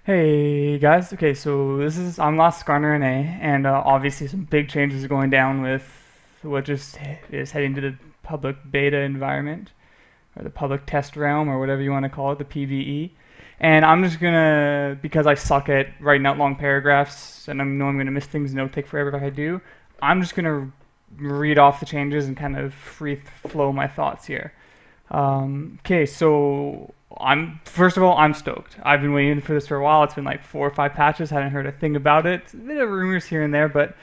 Hey guys, okay, so I'm last Skarner in A, and obviously some big changes are going down with what just is heading to the public beta environment, or the public test realm, or whatever you want to call it, the PBE. And I'm just gonna, because I suck at writing out long paragraphs, and I know I'm gonna miss things and it'll take forever if I do, I'm just gonna read off the changes and kind of free flow my thoughts here. Okay, so I'm first of all I'm stoked. I've been waiting for this for a while. It's been like 4 or 5 patches. Hadn't heard a thing about it. A bit of rumors here and there, but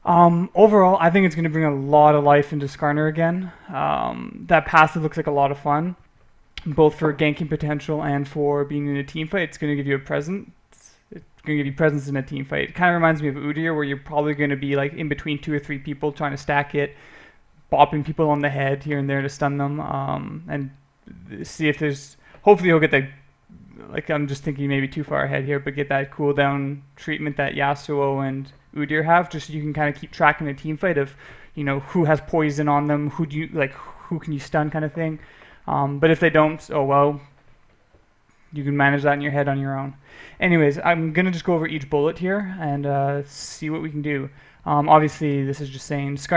overall, I think it's going to bring a lot of life into Skarner again. That passive looks like a lot of fun, both for ganking potential and for being in a team fight. It's going to give you a presence. It's going to give you presence in a team fight. It kind of reminds me of Udyr, where you're probably going to be like in between 2 or 3 people trying to stack it, bopping people on the head here and there to stun them, and see if there's. Hopefully, he'll get that. Like, I'm just thinking maybe too far ahead here, but get that cooldown treatment that Yasuo and Udyr have, just so you can kind of keep tracking the team fight of, who has poison on them, who can you stun, kind of thing. But if they don't, oh well, you can manage that in your head on your own. Anyways, I'm gonna just go over each bullet here and see what we can do. Obviously, this is just saying his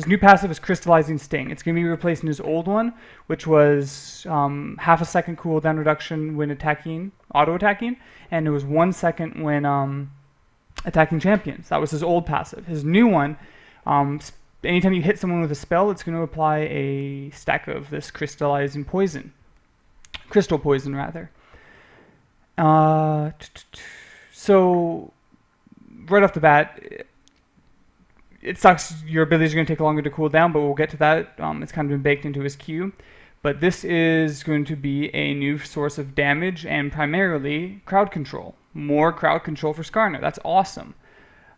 new passive is Crystallizing Sting. It's going to be replacing his old one, which was half a second cooldown reduction when auto-attacking, and it was 1 second when attacking champions. That was his old passive. His new one, anytime you hit someone with a spell, it's going to apply a stack of this crystallizing poison. Crystal poison, rather. So right off the bat, it sucks. Your abilities are going to take longer to cool down, but we'll get to that. It's kind of been baked into his queue. But this is going to be a new source of damage and primarily crowd control. More crowd control for Skarner. That's awesome.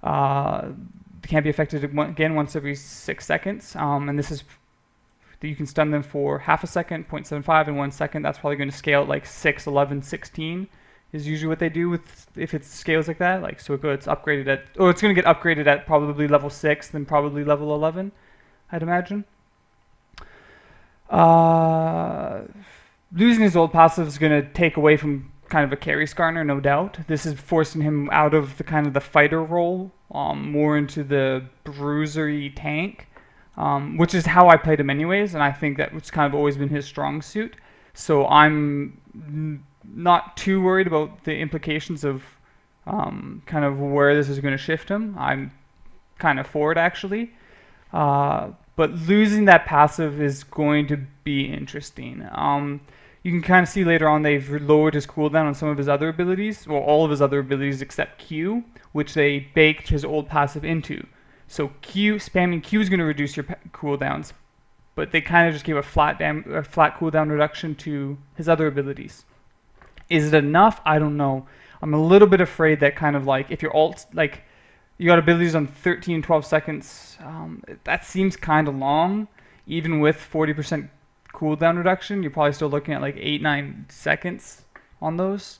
Can't be affected again once every 6 seconds. And this is you can stun them for half a second, 0.75, and 1 second. That's probably going to scale at like 6, 11, 16. Is usually what they do with if it scales like that. Like, so it's upgraded at, or it's going to get upgraded at probably level 6, then probably level 11, I'd imagine. Losing his old passive is going to take away from kind of a carry Skarner, no doubt. This is forcing him out of the kind of the fighter role, more into the bruisery tank, which is how I played him anyways, and I think that's kind of always been his strong suit. So I'm not too worried about the implications of kind of where this is going to shift him. I'm kind of for it, actually. But losing that passive is going to be interesting. You can kind of see later on they've lowered his cooldown on some of his other abilities, well, all of his other abilities except Q, which they baked his old passive into. So spamming Q is going to reduce your cooldowns, but they kind of just gave a flat cooldown reduction to his other abilities. Is it enough? I don't know. I'm a little bit afraid that kind of like if your ult, like you got abilities on 13, 12 seconds, that seems kind of long. Even with 40% cooldown reduction, you're probably still looking at like 8, 9 seconds on those.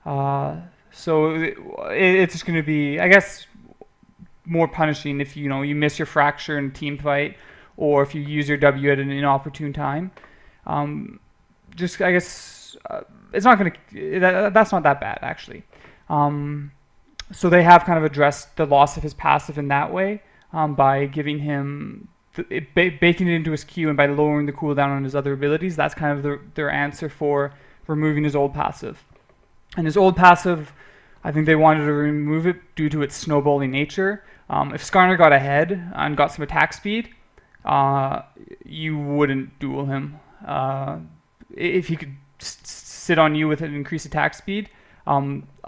So it's just going to be, I guess, more punishing if you miss your fracture in a team fight, or if you use your W at an inopportune time. Just I guess. It's not going to. That's not that bad, actually. So they have kind of addressed the loss of his passive in that way by giving him baking it into his Q, and by lowering the cooldown on his other abilities. That's kind of their answer for removing his old passive. And his old passive, I think they wanted to remove it due to its snowballing nature. If Skarner got ahead and got some attack speed, you wouldn't duel him. If he could sit on you with an increased attack speed. A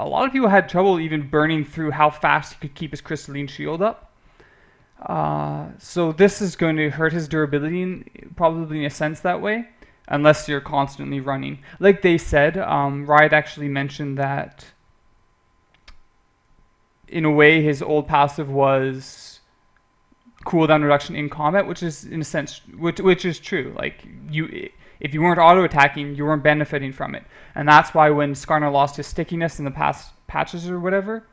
lot of people had trouble even burning through how fast he could keep his crystalline shield up. So this is going to hurt his durability, probably in a sense that way, unless you're constantly running. Like they said, Riot actually mentioned that in a way his old passive was cooldown reduction in combat, which is in a sense, which is true. Like if you weren't auto-attacking, you weren't benefiting from it. And that's why when Skarner lost his stickiness in the past patches or whatever,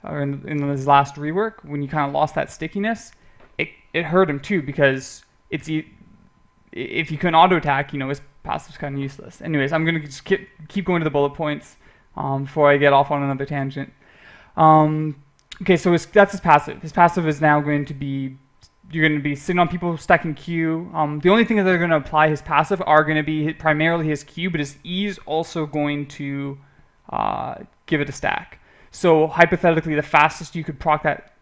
or in his last rework, when you kind of lost that stickiness, it hurt him too, because if you couldn't auto-attack, his passive's kind of useless. Anyways, I'm going to just keep going to the bullet points. before I get off on another tangent. Okay, so that's his passive. His passive is now going to be, you're going to be sitting on people stacking Q. The only thing that they're going to apply his passive are going to be primarily his Q, but his E is also going to give it a stack. So hypothetically, the fastest you could proc that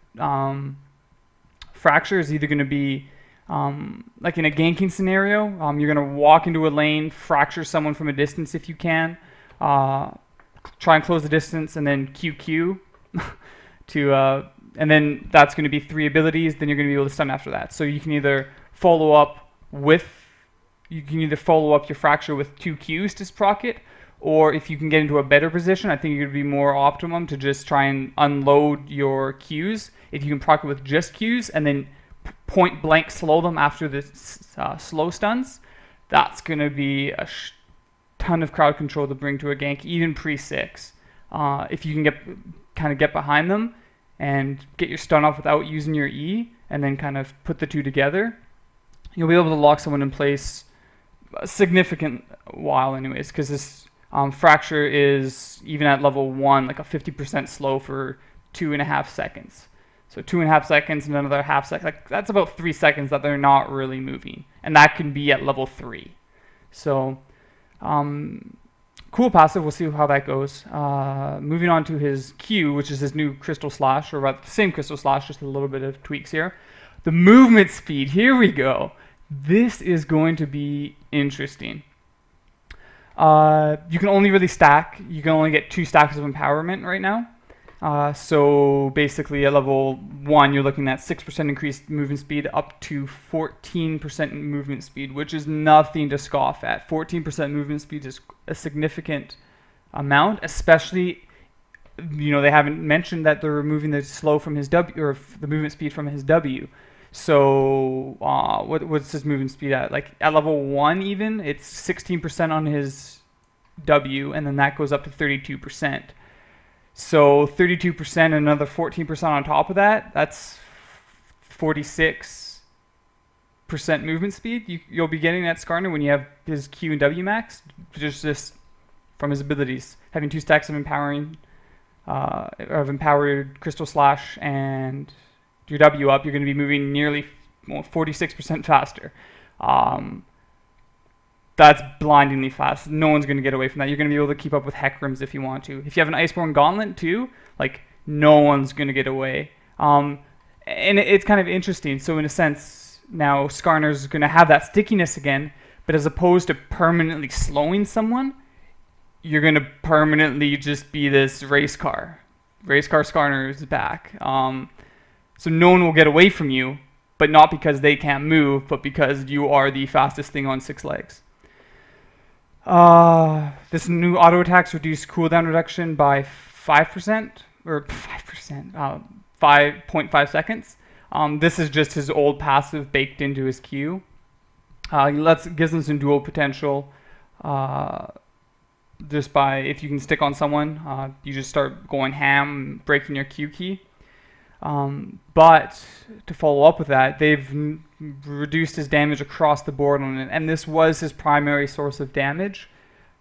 fracture is either going to be like in a ganking scenario. You're going to walk into a lane, fracture someone from a distance if you can, try and close the distance, and then QQ to and then that's going to be 3 abilities. Then you're going to be able to stun after that. So you can either follow up your fracture with 2 Qs to proc it, or if you can get into a better position, I think it would be more optimum to just try and unload your Qs. If you can proc it with just Qs and then point blank slow them after the slow stuns, that's going to be a ton of crowd control to bring to a gank, even pre-6. If you can kind of get behind them and get your stun off without using your E, and then kind of put the two together, you'll be able to lock someone in place a significant while anyways, because this fracture is, even at level 1, like a 50% slow for 2.5 seconds. So 2.5 seconds and another half second, like that's about 3 seconds that they're not really moving, and that can be at level 3. So cool passive. We'll see how that goes. Moving on to his Q, which is his new Crystal Slash, or rather the same Crystal Slash, just a little bit of tweaks here. The movement speed. Here we go. This is going to be interesting. You can only really stack. You can only get 2 stacks of empowerment right now. So basically at level 1, you're looking at 6% increased movement speed up to 14% movement speed, which is nothing to scoff at. 14% movement speed is a significant amount, especially, you know, they haven't mentioned that they're removing the slow from his W, or the movement speed from his W. So what's his movement speed at? Like at level 1 even, it's 16% on his W, and then that goes up to 32%. So 32% and another 14% on top of that, that's 46% movement speed you'll be getting at Skarner when you have his Q and W max, just from his abilities. Having 2 stacks of empowered Crystal Slash and your W up, you're going to be moving nearly 46% faster. That's blindingly fast. No one's going to get away from that. You're going to be able to keep up with Hecrims if you want to. If you have an Iceborne Gauntlet too, like, no one's going to get away. And it's kind of interesting. So in a sense, now Skarner's going to have that stickiness again, but as opposed to permanently slowing someone, you're going to permanently just be this race car. Race car Skarner is back. So no one will get away from you, but not because they can't move, but because you are the fastest thing on 6 legs. This new auto attacks reduce cooldown reduction by 5%, or 5%, 5.5 seconds. This is just his old passive baked into his Q. Gives him some dual potential. Just by, if you can stick on someone, you just start going ham, breaking your Q key. But to follow up with that, they've reduced his damage across the board on it, and this was his primary source of damage.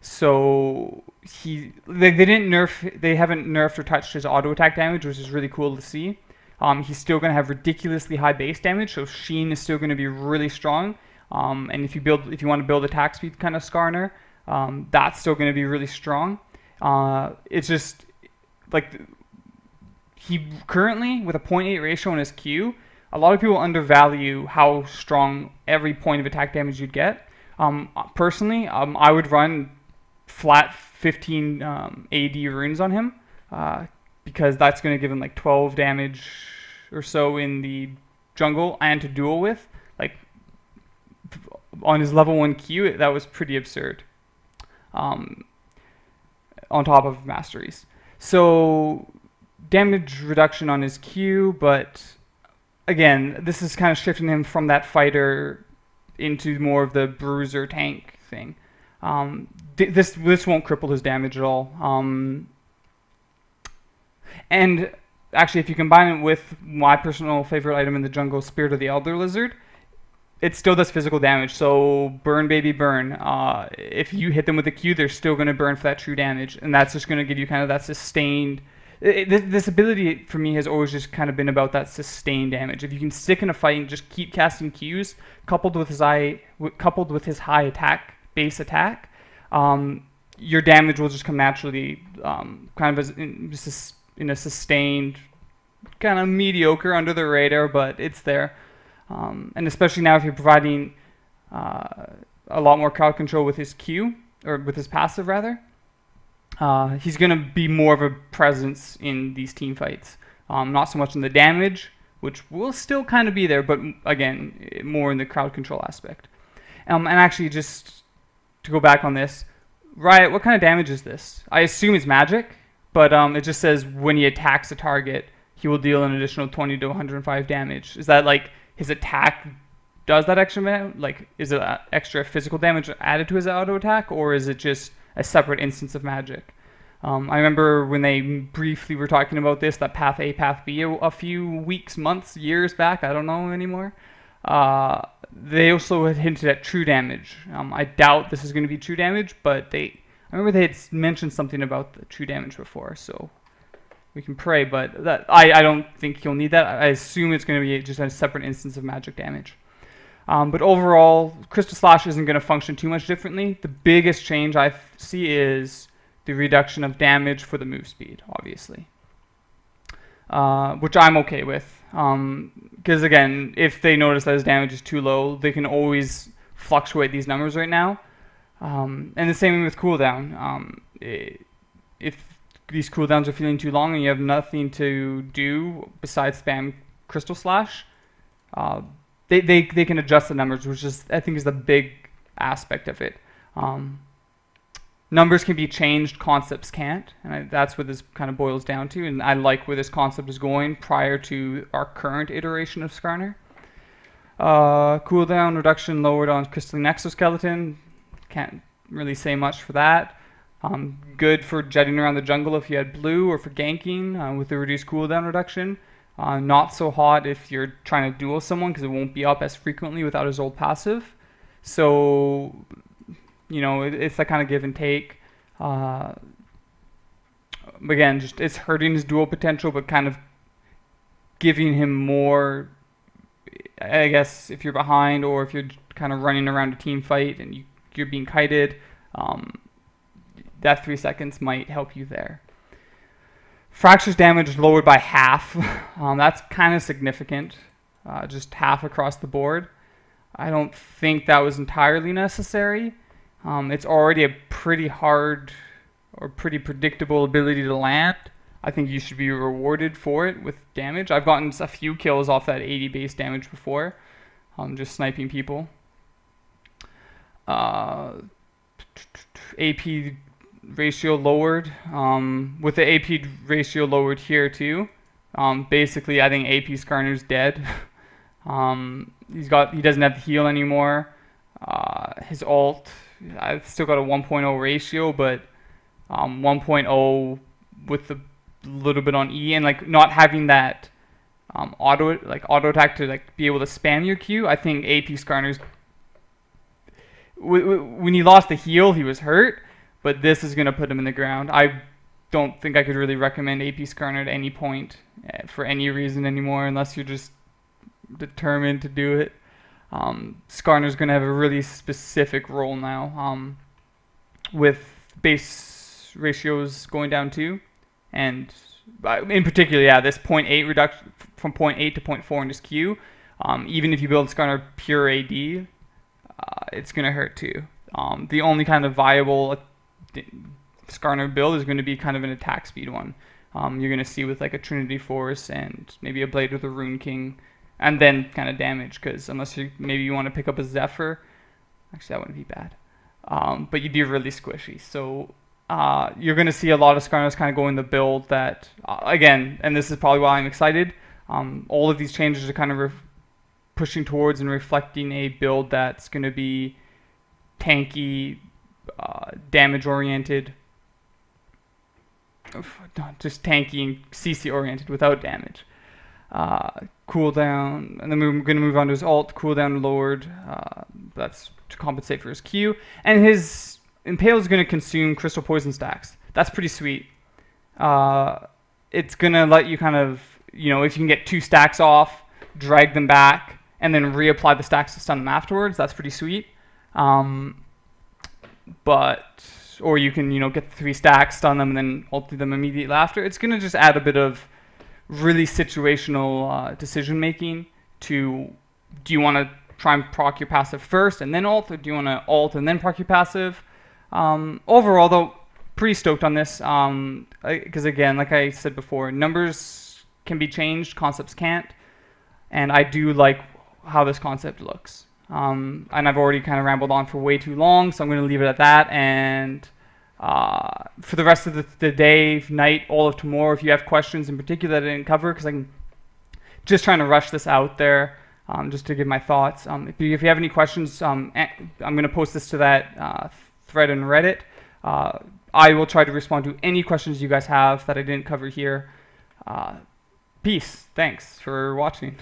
So they haven't nerfed or touched his auto attack damage, which is really cool to see. He's still going to have ridiculously high base damage, so Sheen is still going to be really strong. And if you want to build attack speed kind of Skarner, that's still going to be really strong. It's just like, he currently, with a 0.8 ratio on his Q, a lot of people undervalue how strong every point of attack damage you'd get. Personally, I would run flat 15 AD runes on him, because that's going to give him like 12 damage or so in the jungle and to duel with. Like, on his level 1 Q, that was pretty absurd. On top of masteries. So damage reduction on his Q, but again, this is kind of shifting him from that fighter into more of the bruiser tank thing. This won't cripple his damage at all. And actually, if you combine it with my personal favorite item in the jungle, Spirit of the Elder Lizard, it still does physical damage. So burn, baby, burn. If you hit them with a Q, they're still going to burn for that true damage, and that's just going to give you kind of that sustained. This ability for me has always just kind of been about that sustained damage. If you can stick in a fight and just keep casting Qs, coupled with his high attack, base attack, your damage will just come naturally, kind of just in a sustained, kind of mediocre, under the radar, but it's there. And especially now if you're providing a lot more crowd control with his Q, or with his passive rather, he's going to be more of a presence in these team fights. Not so much in the damage, which will still kind of be there, but again, more in the crowd control aspect. And actually, just to go back on this, Riot, what kind of damage is this? I assume it's magic, but it just says when he attacks a target, he will deal an additional 20 to 105 damage. Is that like his attack does that extra, like, is it extra physical damage added to his auto attack, or is it just a separate instance of magic? I remember when they briefly were talking about this, that Path A, Path B, a few weeks, months, years back, I don't know anymore. They also had hinted at true damage. I doubt this is going to be true damage, but I remember they had mentioned something about the true damage before, so we can pray, but I don't think he'll need that. I assume it's going to be just a separate instance of magic damage. But overall, Crystal Slash isn't going to function too much differently. The biggest change I see is the reduction of damage for the move speed, obviously, which I'm okay with. Because again, if they notice that his damage is too low, they can always fluctuate these numbers right now. And the same with cooldown. If these cooldowns are feeling too long and you have nothing to do besides spam Crystal Slash, they can adjust the numbers, which is, I think, is the big aspect of it. Numbers can be changed, concepts can't, and that's what this kind of boils down to, and I like where this concept is going prior to our current iteration of Skarner. Cooldown reduction lowered on Crystalline Exoskeleton. Can't really say much for that. Good for jetting around the jungle if you had blue, or for ganking with the reduced cooldown reduction. Not so hot if you're trying to duel someone, because it won't be up as frequently without his old passive. So, you know, it's that kind of give and take. Again, just it's hurting his duel potential, but kind of giving him more, I guess, if you're behind or if you're kind of running around a team fight and you're being kited, that 3 seconds might help you there. Fractures damage lowered by half. That's kind of significant, just half across the board. I don't think that was entirely necessary. It's already a pretty hard or pretty predictable ability to land. I think you should be rewarded for it with damage. I've gotten a few kills off that 80 base damage before, just sniping people. AP ratio lowered. With the AP ratio lowered here too, basically I think AP Skarner's dead. He doesn't have the heal anymore. His ult, I've still got a 1.0 ratio, but 1.0 with a little bit on E, and like not having that auto attack to like be able to spam your Q. I think AP Skarner's, when he lost the heal, he was hurt, but this is going to put him in the ground. I don't think I could really recommend AP Skarner at any point for any reason anymore, unless you're just determined to do it. Skarner's going to have a really specific role now, with base ratios going down too, and in particular, yeah, this 0.8 reduction from 0.8 to 0.4 in his Q. Even if you build Skarner pure AD, it's going to hurt too. The only kind of viable Skarner build is going to be kind of an attack speed one. You're going to see with like a Trinity Force and maybe a Blade with a Rune King, and then kind of damage, because unless maybe you want to pick up a Zephyr, actually that wouldn't be bad. But you'd be really squishy. So you're going to see a lot of Skarners kind of go in the build that, again, and this is probably why I'm excited, all of these changes are kind of pushing towards and reflecting a build that's going to be tanky, damage-oriented, just tanky and CC-oriented without damage. cooldown, and then we're going to move on to his alt, cooldown Lord. That's to compensate for his Q. And his Impale is going to consume crystal poison stacks. That's pretty sweet. It's going to let you kind of, you know, if you can get 2 stacks off, drag them back, and then reapply the stacks to stun them afterwards. That's pretty sweet. Or you can, you know, get 3 stacks, stun them, and then ult them immediately after. It's going to just add a bit of really situational decision making to, do you want to try and proc your passive first and then ult, or do you want to ult and then proc your passive? Overall, though, pretty stoked on this, because again, like I said before, numbers can be changed, concepts can't, and I do like how this concept looks. And I've already kind of rambled on for way too long, so I'm going to leave it at that. And for the rest of the day, night, all of tomorrow, if you have questions in particular that I didn't cover, because I'm just trying to rush this out there, just to give my thoughts. If you have any questions, I'm going to post this to that thread on Reddit. I will try to respond to any questions you guys have that I didn't cover here. Peace. Thanks for watching.